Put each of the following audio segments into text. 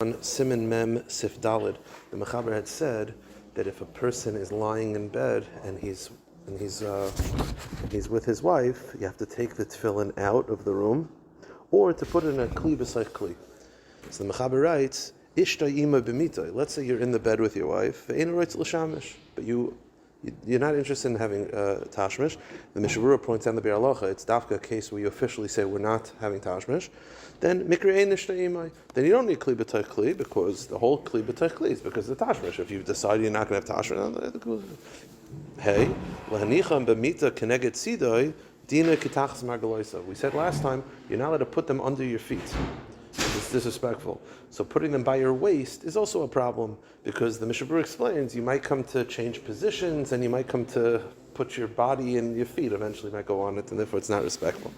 On Siman Mem Sif Dalid, the Mechaber had said that if a person is lying in bed and he's with his wife, you have to take the tefillin out of the room, or to put it in a kli b'sayich kli. So the Mechaber writes, Ishta ima b'mitay. Let's say you're in the bed with your wife, ve'ein roitz l'shamish, but you're not interested in having tashmish. The Mishnah Berurah points out in the Biur Halacha, it's dafka a case where you officially say we're not having tashmish. Then mikra ein nishta imai. Then you don't need kli b'tay kli, because the whole kli b'tay kli is because of the tashmish. If you've decided you're not going to have tashmish, hey, lahanicha b'mita keneged sidoi dina kitachas margaloisa. We said last time you're not allowed to put them under your feet. It's disrespectful. So putting them by your waist is also a problem, because the Mishnah Berurah explains you might come to change positions and you might come to put your body and your feet eventually might go on it, and therefore it's not respectful.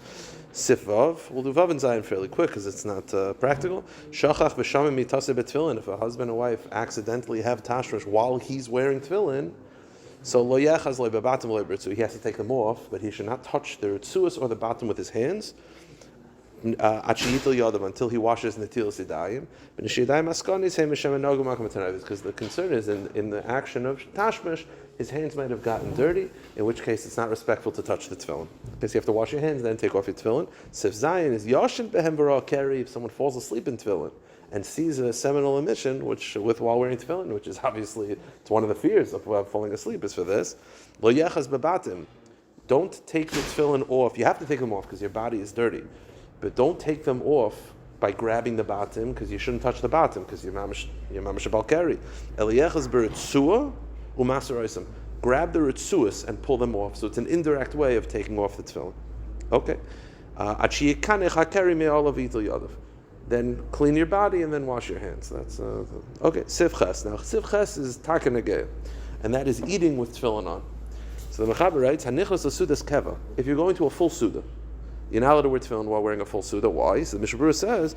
Sif Vav, we'll do Vav and Zayin fairly quick because it's not practical. Shachach v'shamim mitase b'tefillin. If a husband and wife accidentally have tashmish while he's wearing tefillin, so lo yechaz lo bebatim lo b'ritzu, he has to take them off, but he should not touch the ritzuas or the bottom with his hands until he washes netilas yadayim. Because the concern is in the action of tashmish, his hands might have gotten dirty, in which case it's not respectful to touch the tefillin. Because you have to wash your hands, then take off your tefillin. Sif Zayin is yashin behem bara keri. If someone falls asleep in tefillin and sees a seminal emission, while wearing tefillin, which is obviously it's one of the fears of falling asleep is for this. Lo yechaz bebatim. Don't take the tefillin off. You have to take them off because your body is dirty. But don't take them off by grabbing the bottom, because you shouldn't touch the bottom, because you're mamash balkari. Eliyechas b'ritzua u'masaraisim. Grab the ritzuas and pull them off. So it's an indirect way of taking off the tefillin. Okay. Then clean your body and then wash your hands. That's okay. Sif ches. Now sif ches is takanegeh, and that is eating with tefillin on. So the Mechaber writes, Hanichlas l'sudas keva. If you're going to a full suda, you're not allowed to wear tefillin while wearing a full suda. Why? So the Mishnah Berurah says,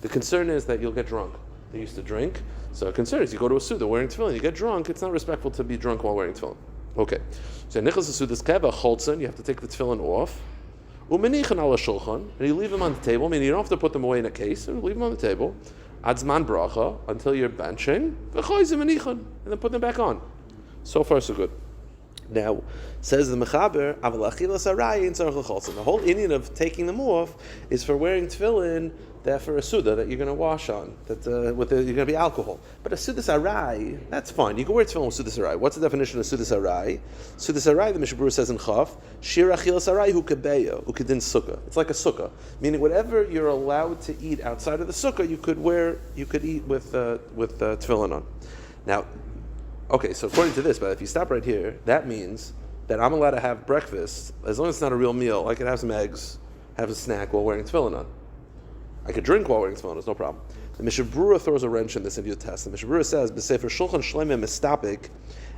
the concern is that you'll get drunk. They used to drink. So the concern is you go to a suda wearing tefillin, you get drunk, it's not respectful to be drunk while wearing tefillin. Okay. So nichlas sudas keva cholzin, you have to take the tefillin off. Umenichan ala shulchan, and you leave them on the table, meaning you don't have to put them away in a case, you leave them on the table. Adzman bracha, until you're benching, and then put them back on. So far so good. Now, says the Mechaber, the whole Indian of taking them off is for wearing tefillin that for a suda that you're going to wash on, that you're going to be alcohol. But a sudas arai, that's fine. You can wear tefillin with sudas arai. What's the definition of sudas arai? Sudas arai, the Mishnah Berurah says in Chaf, shir achilas arai hu kebeya, hu kedin sukkah. It's like a sukkah, meaning whatever you're allowed to eat outside of the sukkah, you could eat with tefillin on. Now, okay, so according to this, but if you stop right here, that means that I'm allowed to have breakfast, as long as it's not a real meal. I could have some eggs, have a snack while wearing tefillin on. I could drink while wearing tefillin, there's no problem. The Mishnah Berurah throws a wrench in this into your test. The Mishnah Berurah says, B'sefer shulchan shleimim mistapik,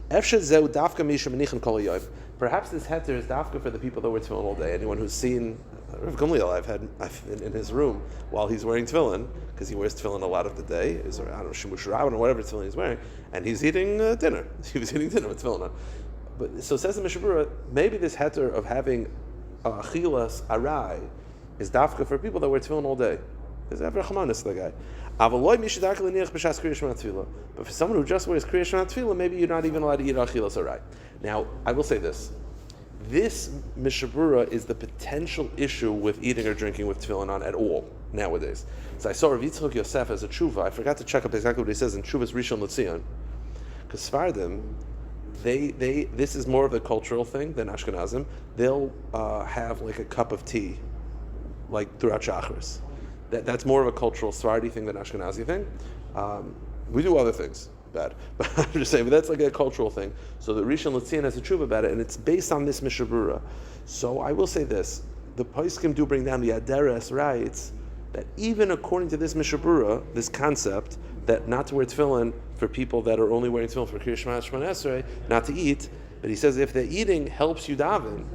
efshe zeu dafka misha menichan kol hayom. Perhaps this heter is dafka for the people that wear tefillin all day. Anyone who's seen Rav Gamliel, I've in his room while he's wearing tefillin, because he wears tefillin a lot of the day, I don't know, shimush rabin or whatever tefillin he's wearing, and he's eating dinner. He was eating dinner with tefillin on. But so says the Mishnah Berurah, maybe this heter of having achilas arai is dafka for people that wear tefillin all day. There's ever chamanis the guy. But for someone who just wears kriya shema tefillah, maybe you're not even allowed to eat achilas arai. Now, I will say this. This Mishnah Berurah is the potential issue with eating or drinking with tefillin on at all nowadays. So I saw Rav Yitzchak Yosef as a tshuva. I forgot to check up exactly what he says in Tshuvas Rishon LeZion. Because Sfardim, this is more of a cultural thing than Ashkenazim. They'll have like a cup of tea, like throughout Shacharis. That's more of a cultural Sephardi thing than Ashkenazi thing. We do other things bad, but I'm just saying. But that's like a cultural thing. So the Rishon LeZion has a tshuva about it, and it's based on this Mishnah Berurah. So I will say this: the poskim do bring down the Aderes writes that even according to this Mishnah Berurah, this concept that not to wear tefillin for people that are only wearing tefillin for Kriya Shema Shemona Esrei, not to eat. But he says if the eating helps you daven,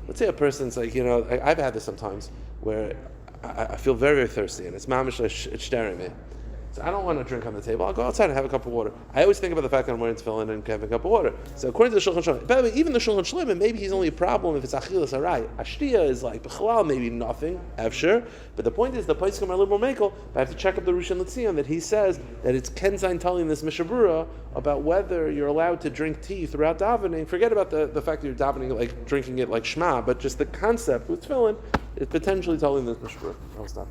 let's say a person's like, I've had this sometimes where I feel very, very thirsty, and it's mamish it's staring me. So I don't want to drink on the table. I'll go outside and have a cup of water. I always think about the fact that I'm wearing tefillin and having a cup of water. So according to the Shulchan Shlomo, by the way, even the Shulchan Shlomo, maybe he's only a problem if it's achilas harai. Ashtiya is like b'chalal, maybe nothing, efshir. But the point is, the poskim are a little more makel. But I have to check up the Rishon LeZion that he says that it's Kenzain telling this Mishnah Berurah about whether you're allowed to drink tea throughout davening. Forget about the fact that you're davening like drinking it like Shema, but just the concept with tefillin is potentially telling this Mishnah Berurah. I'll stop.